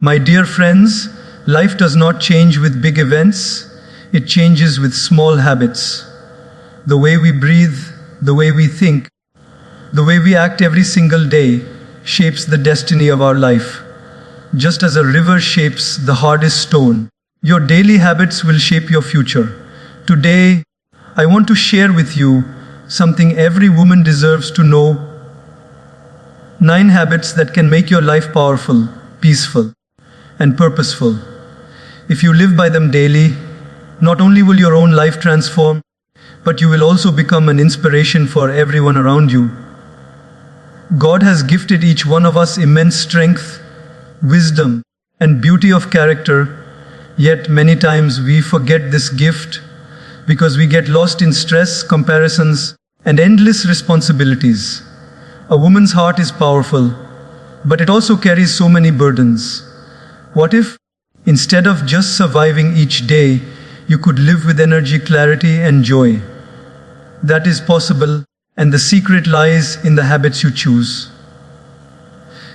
My dear friends, life does not change with big events, it changes with small habits. The way we breathe, the way we think, the way we act every single day shapes the destiny of our life. Just as a river shapes the hardest stone, your daily habits will shape your future. Today, I want to share with you something every woman deserves to know. 9 habits that can make your life powerful, peaceful, and purposeful. If you live by them daily, not only will your own life transform, but you will also become an inspiration for everyone around you. God has gifted each one of us immense strength, wisdom, and beauty of character, yet many times we forget this gift because we get lost in stress, comparisons, and endless responsibilities. A woman's heart is powerful, but it also carries so many burdens. What if, instead of just surviving each day, you could live with energy, clarity, and joy? That is possible, and the secret lies in the habits you choose.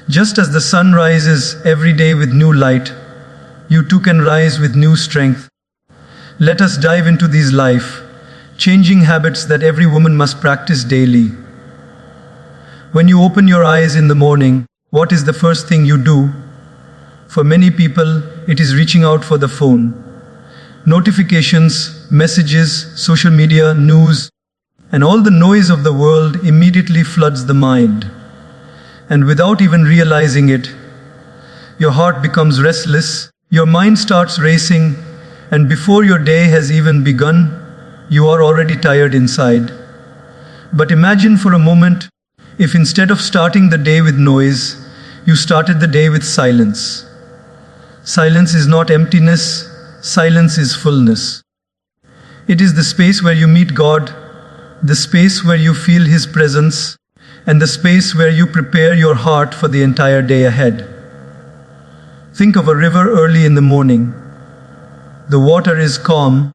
Just as the sun rises every day with new light, you too can rise with new strength. Let us dive into these life-changing habits that every woman must practice daily. When you open your eyes in the morning, what is the first thing you do? For many people, it is reaching out for the phone. Notifications, messages, social media, news, and all the noise of the world immediately floods the mind. And without even realizing it, your heart becomes restless, your mind starts racing, and before your day has even begun, you are already tired inside. But imagine for a moment, if instead of starting the day with noise, you started the day with silence. Silence is not emptiness, silence is fullness. It is the space where you meet God, the space where you feel His presence, and the space where you prepare your heart for the entire day ahead. Think of a river early in the morning. The water is calm,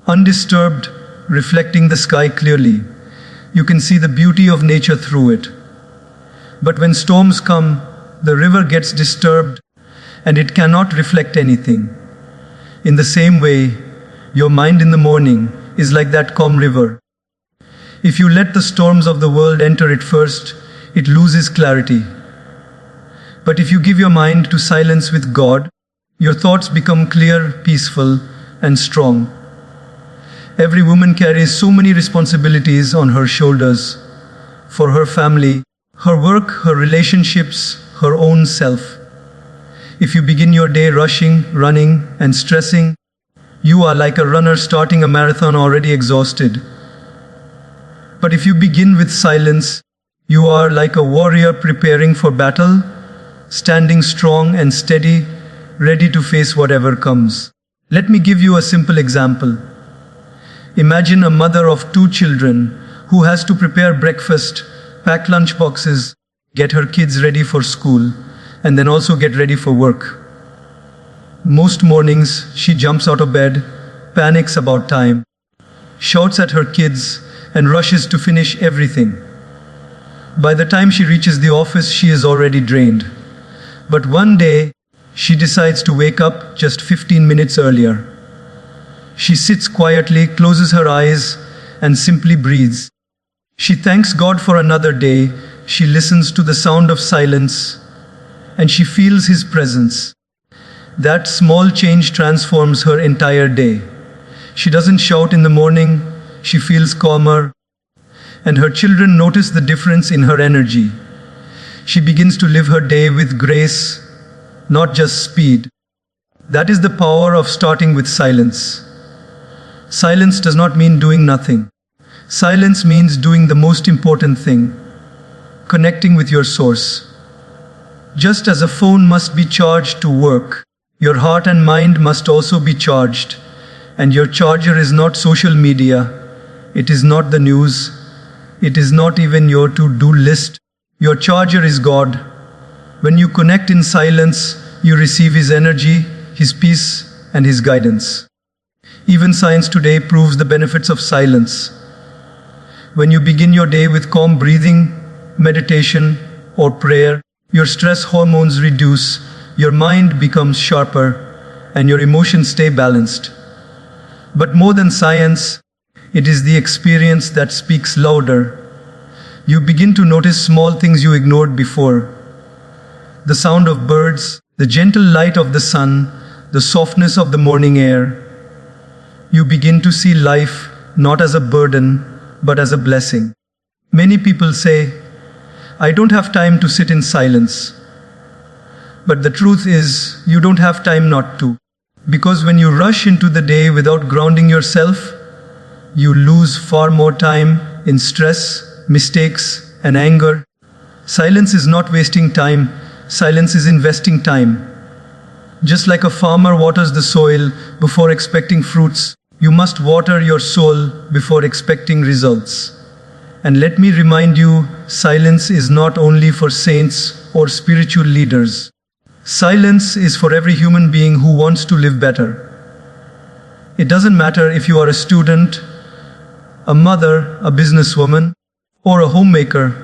undisturbed, reflecting the sky clearly. You can see the beauty of nature through it. But when storms come, the river gets disturbed, and it cannot reflect anything. In the same way, your mind in the morning is like that calm river. If you let the storms of the world enter it first, it loses clarity. But if you give your mind to silence with God, your thoughts become clear, peaceful, and strong. Every woman carries so many responsibilities on her shoulders for her family, her work, her relationships, her own self. If you begin your day rushing, running, and stressing, you are like a runner starting a marathon already exhausted. But if you begin with silence, you are like a warrior preparing for battle, standing strong and steady, ready to face whatever comes. Let me give you a simple example. Imagine a mother of 2 children who has to prepare breakfast, pack lunch boxes, get her kids ready for school, and then also get ready for work. Most mornings, she jumps out of bed, panics about time, shouts at her kids, and rushes to finish everything. By the time she reaches the office, she is already drained. But one day, she decides to wake up just 15 minutes earlier. She sits quietly, closes her eyes, and simply breathes. She thanks God for another day, she listens to the sound of silence, and she feels His presence. That small change transforms her entire day. She doesn't shout in the morning, she feels calmer, and her children notice the difference in her energy. She begins to live her day with grace, not just speed. That is the power of starting with silence. Silence does not mean doing nothing. Silence means doing the most important thing, connecting with your source. Just as a phone must be charged to work, your heart and mind must also be charged. And your charger is not social media, it is not the news, it is not even your to-do list. Your charger is God. When you connect in silence, you receive His energy, His peace, and His guidance. Even science today proves the benefits of silence. When you begin your day with calm breathing, meditation, or prayer, your stress hormones reduce, your mind becomes sharper, and your emotions stay balanced. But more than science, it is the experience that speaks louder. You begin to notice small things you ignored before. The sound of birds, the gentle light of the sun, the softness of the morning air. You begin to see life not as a burden, but as a blessing. Many people say, I don't have time to sit in silence. But the truth is, you don't have time not to. Because when you rush into the day without grounding yourself, you lose far more time in stress, mistakes, and anger. Silence is not wasting time, silence is investing time. Just like a farmer waters the soil before expecting fruits, you must water your soul before expecting results. And let me remind you, silence is not only for saints or spiritual leaders. Silence is for every human being who wants to live better. It doesn't matter if you are a student, a mother, a businesswoman, or a homemaker.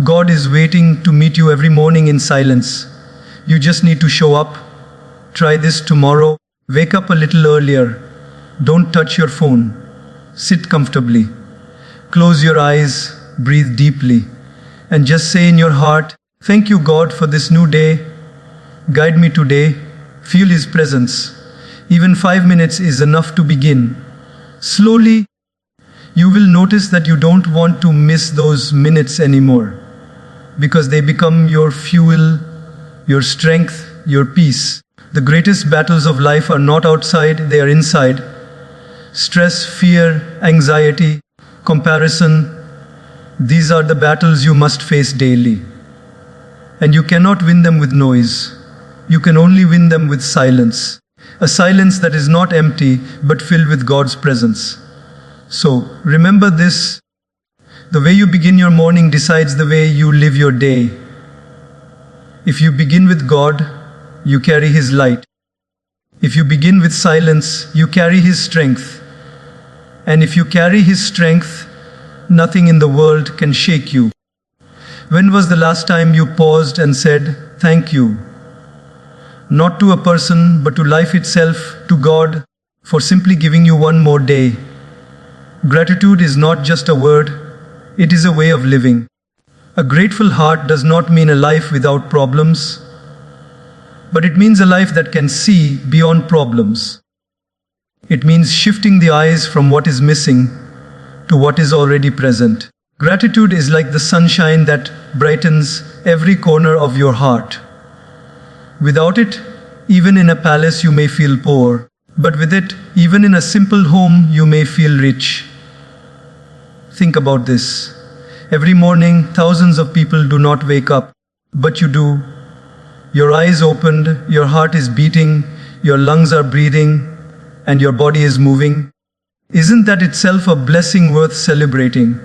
God is waiting to meet you every morning in silence. You just need to show up. Try this tomorrow. Wake up a little earlier. Don't touch your phone. Sit comfortably. Close your eyes, breathe deeply, and just say in your heart, thank you, God, for this new day. Guide me today. Feel His presence. Even 5 minutes is enough to begin. Slowly, you will notice that you don't want to miss those minutes anymore, because they become your fuel, your strength, your peace. The greatest battles of life are not outside, they are inside. Stress, fear, anxiety, comparison, these are the battles you must face daily. And you cannot win them with noise. You can only win them with silence. A silence that is not empty, but filled with God's presence. So, remember this. The way you begin your morning decides the way you live your day. If you begin with God, you carry His light. If you begin with silence, you carry His strength. And if you carry His strength, nothing in the world can shake you. When was the last time you paused and said, thank you? Not to a person, but to life itself, to God, for simply giving you one more day. Gratitude is not just a word, it is a way of living. A grateful heart does not mean a life without problems, but it means a life that can see beyond problems. It means shifting the eyes from what is missing to what is already present. Gratitude is like the sunshine that brightens every corner of your heart. Without it, even in a palace you may feel poor, but with it, even in a simple home you may feel rich. Think about this. Every morning, thousands of people do not wake up, but you do. Your eyes opened, your heart is beating, your lungs are breathing, and your body is moving. Isn't that itself a blessing worth celebrating?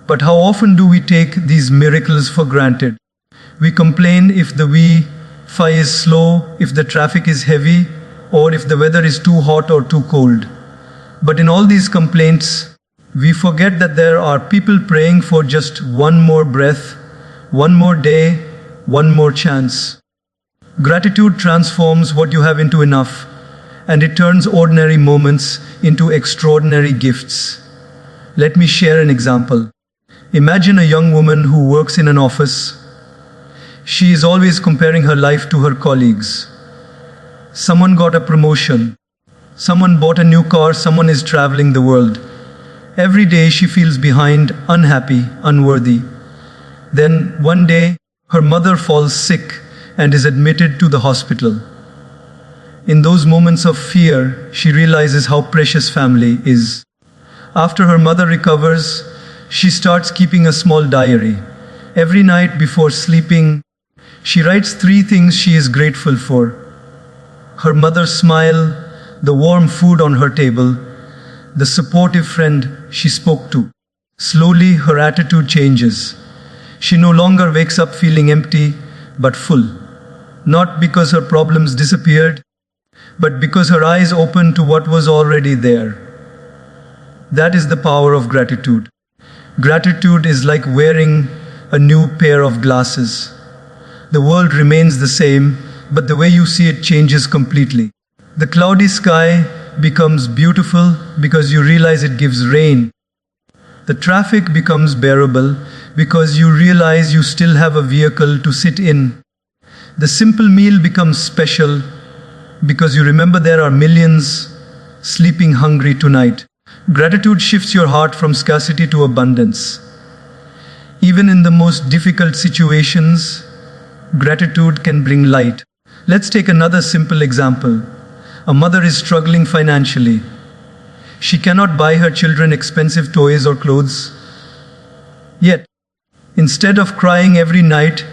But how often do we take these miracles for granted? We complain if the Wi-Fi is slow, if the traffic is heavy, or if the weather is too hot or too cold. But in all these complaints, we forget that there are people praying for just one more breath, one more day, one more chance. Gratitude transforms what you have into enough, and it turns ordinary moments into extraordinary gifts. Let me share an example. Imagine a young woman who works in an office. She is always comparing her life to her colleagues. Someone got a promotion. Someone bought a new car. Someone is traveling the world. Every day she feels behind, unhappy, unworthy. Then one day, her mother falls sick and is admitted to the hospital. In those moments of fear, she realizes how precious family is. After her mother recovers, she starts keeping a small diary. Every night before sleeping, she writes 3 things she is grateful for. Her mother's smile, the warm food on her table, the supportive friend she spoke to. Slowly, her attitude changes. She no longer wakes up feeling empty, but full. Not because her problems disappeared, but because her eyes opened to what was already there. That is the power of gratitude. Gratitude is like wearing a new pair of glasses. The world remains the same, but the way you see it changes completely. The cloudy sky becomes beautiful because you realize it gives rain. The traffic becomes bearable because you realize you still have a vehicle to sit in. The simple meal becomes special because you remember there are millions sleeping hungry tonight. Gratitude shifts your heart from scarcity to abundance. Even in the most difficult situations, gratitude can bring light. Let's take another simple example. A mother is struggling financially. She cannot buy her children expensive toys or clothes. Yet, instead of crying every night,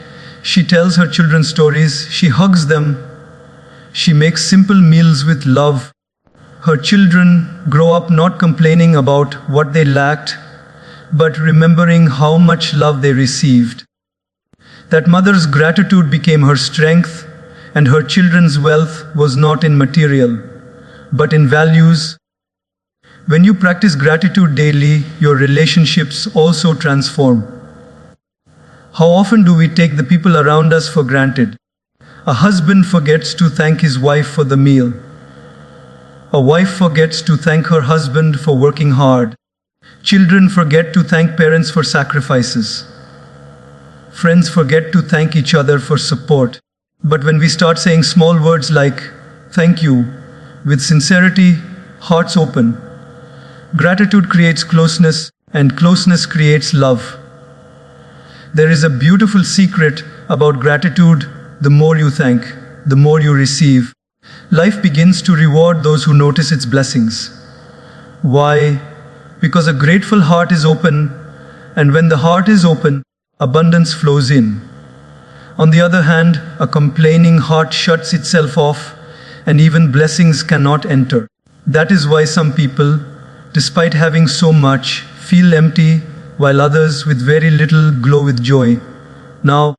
she tells her children stories, she hugs them, she makes simple meals with love. Her children grow up not complaining about what they lacked, but remembering how much love they received. That mother's gratitude became her strength, and her children's wealth was not in material, but in values. When you practice gratitude daily, your relationships also transform. How often do we take the people around us for granted? A husband forgets to thank his wife for the meal. A wife forgets to thank her husband for working hard. Children forget to thank parents for sacrifices. Friends forget to thank each other for support. But when we start saying small words like, "Thank you," with sincerity, hearts open, gratitude creates closeness, and closeness creates love. There is a beautiful secret about gratitude. The more you thank, the more you receive. Life begins to reward those who notice its blessings. Why? Because a grateful heart is open, and when the heart is open, abundance flows in. On the other hand, a complaining heart shuts itself off, and even blessings cannot enter. That is why some people, despite having so much, feel empty, while others with very little glow with joy. Now,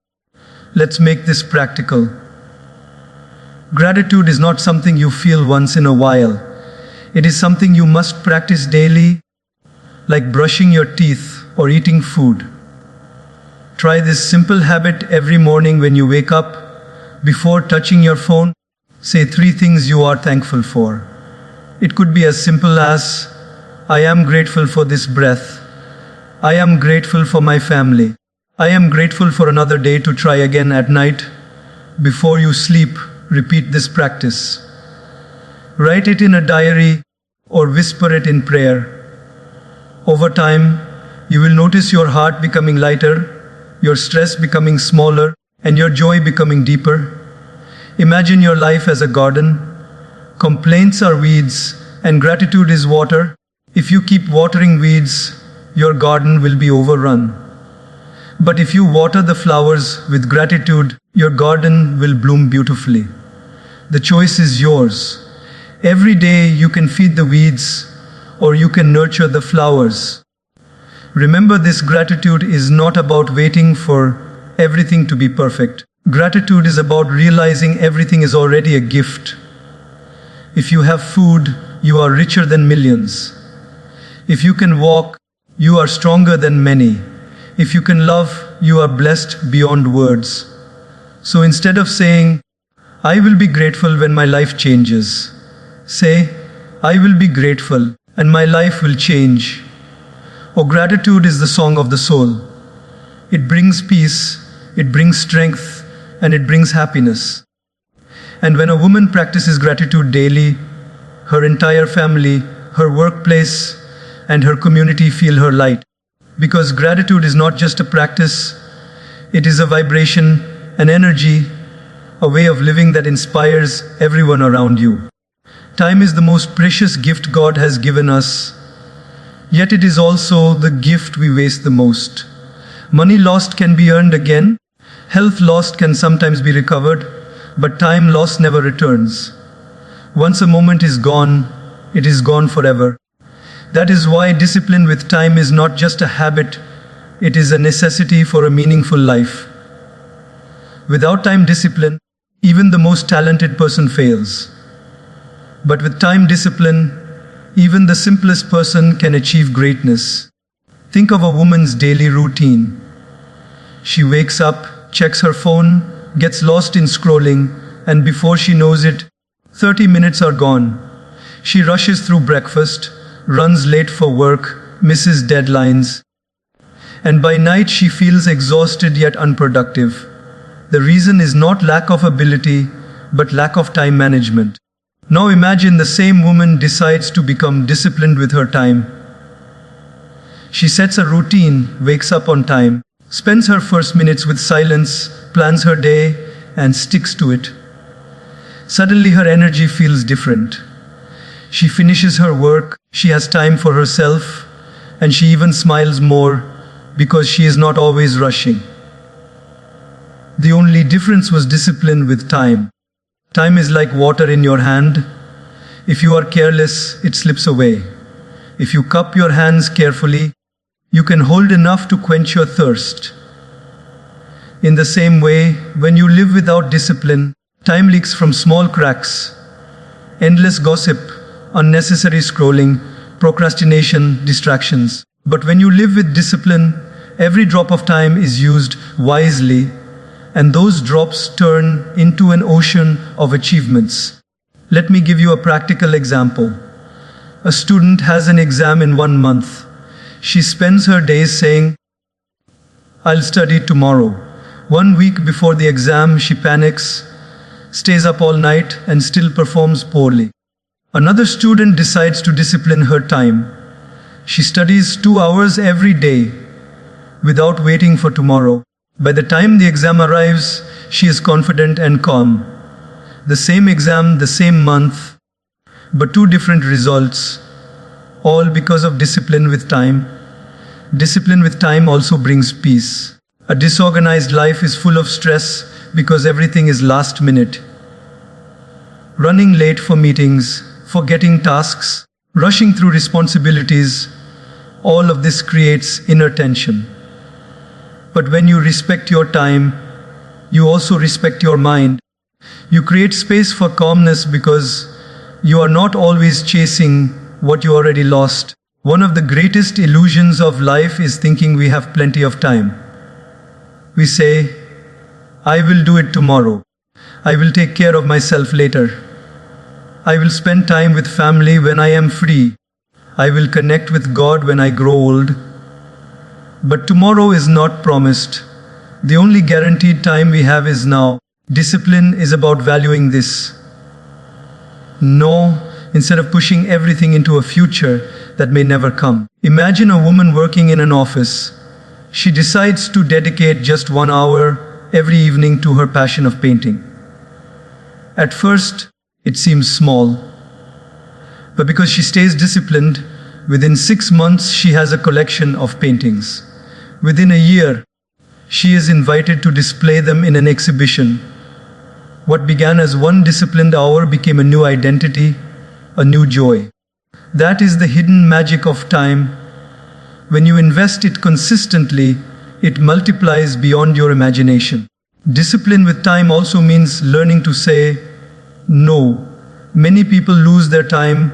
let's make this practical. Gratitude is not something you feel once in a while. It is something you must practice daily, like brushing your teeth or eating food. Try this simple habit every morning when you wake up. Before touching your phone, say 3 things you are thankful for. It could be as simple as, "I am grateful for this breath. I am grateful for my family. I am grateful for another day to try again." At night, before you sleep, repeat this practice. Write it in a diary or whisper it in prayer. Over time, you will notice your heart becoming lighter, your stress becoming smaller, and your joy becoming deeper. Imagine your life as a garden. Complaints are weeds, and gratitude is water. If you keep watering weeds, your garden will be overrun. But if you water the flowers with gratitude, your garden will bloom beautifully. The choice is yours. Every day you can feed the weeds, or you can nurture the flowers. Remember, this gratitude is not about waiting for everything to be perfect. Gratitude is about realizing everything is already a gift. If you have food, you are richer than millions. If you can walk, you are stronger than many. If you can love, you are blessed beyond words. So instead of saying, "I will be grateful when my life changes," say, "I will be grateful and my life will change." Oh, gratitude is the song of the soul. It brings peace, it brings strength, and it brings happiness. And when a woman practices gratitude daily, her entire family, her workplace, and her community feel her light. Because gratitude is not just a practice, it is a vibration, an energy, a way of living that inspires everyone around you. Time is the most precious gift God has given us, yet it is also the gift we waste the most. Money lost can be earned again, health lost can sometimes be recovered, but time lost never returns. Once a moment is gone, it is gone forever. That is why discipline with time is not just a habit, it is a necessity for a meaningful life. Without time discipline, even the most talented person fails. But with time discipline, even the simplest person can achieve greatness. Think of a woman's daily routine. She wakes up, checks her phone, gets lost in scrolling, and before she knows it, 30 minutes are gone. She rushes through breakfast, runs late for work, misses deadlines, and by night she feels exhausted yet unproductive. The reason is not lack of ability, but lack of time management. Now imagine the same woman decides to become disciplined with her time. She sets a routine, wakes up on time, spends her first minutes with silence, plans her day, and sticks to it. Suddenly her energy feels different. She finishes her work, she has time for herself, and she even smiles more because she is not always rushing. The only difference was discipline with time. Time is like water in your hand. If you are careless, it slips away. If you cup your hands carefully, you can hold enough to quench your thirst. In the same way, when you live without discipline, time leaks from small cracks. Endless gossip, unnecessary scrolling, procrastination, distractions. But when you live with discipline, every drop of time is used wisely, and those drops turn into an ocean of achievements. Let me give you a practical example. A student has an exam in 1 month. She spends her days saying, "I'll study tomorrow." 1 week before the exam, she panics, stays up all night, and still performs poorly. Another student decides to discipline her time. She studies 2 hours every day without waiting for tomorrow. By the time the exam arrives, she is confident and calm. The same exam, the same month, but 2 different results, all because of discipline with time. Discipline with time also brings peace. A disorganized life is full of stress because everything is last minute. Running late for meetings, forgetting tasks, rushing through responsibilities, all of this creates inner tension. But when you respect your time, you also respect your mind. You create space for calmness because you are not always chasing what you already lost. One of the greatest illusions of life is thinking we have plenty of time. We say, "I will do it tomorrow. I will take care of myself later. I will spend time with family when I am free. I will connect with God when I grow old." But tomorrow is not promised. The only guaranteed time we have is now. Discipline is about valuing this. No, instead of pushing everything into a future that may never come. Imagine a woman working in an office. She decides to dedicate just 1 hour every evening to her passion of painting. At first, it seems small. But because she stays disciplined, within 6 months she has a collection of paintings. Within a year, she is invited to display them in an exhibition. What began as 1 disciplined hour became a new identity, a new joy. That is the hidden magic of time. When you invest it consistently, it multiplies beyond your imagination. Discipline with time also means learning to say no. Many people lose their time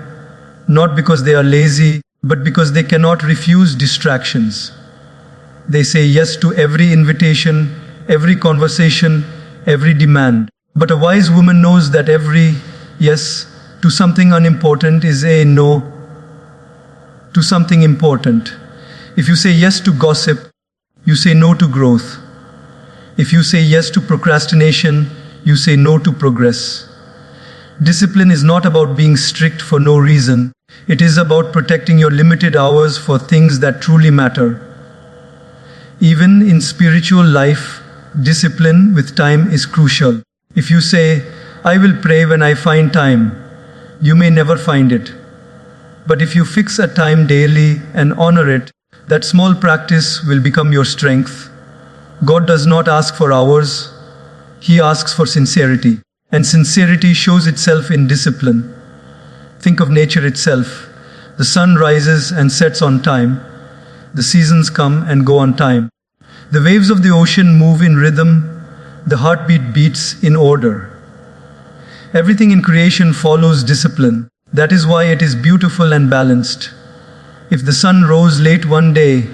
not because they are lazy, but because they cannot refuse distractions. They say yes to every invitation, every conversation, every demand. But a wise woman knows that every yes to something unimportant is a no to something important. If you say yes to gossip, you say no to growth. If you say yes to procrastination, you say no to progress. Discipline is not about being strict for no reason. It is about protecting your limited hours for things that truly matter. Even in spiritual life, discipline with time is crucial. If you say, "I will pray when I find time," you may never find it. But if you fix a time daily and honor it, that small practice will become your strength. God does not ask for hours, He asks for sincerity. And sincerity shows itself in discipline. Think of nature itself. The sun rises and sets on time. The seasons come and go on time. The waves of the ocean move in rhythm. The heartbeat beats in order. Everything in creation follows discipline. That is why it is beautiful and balanced. If the sun rose late one day,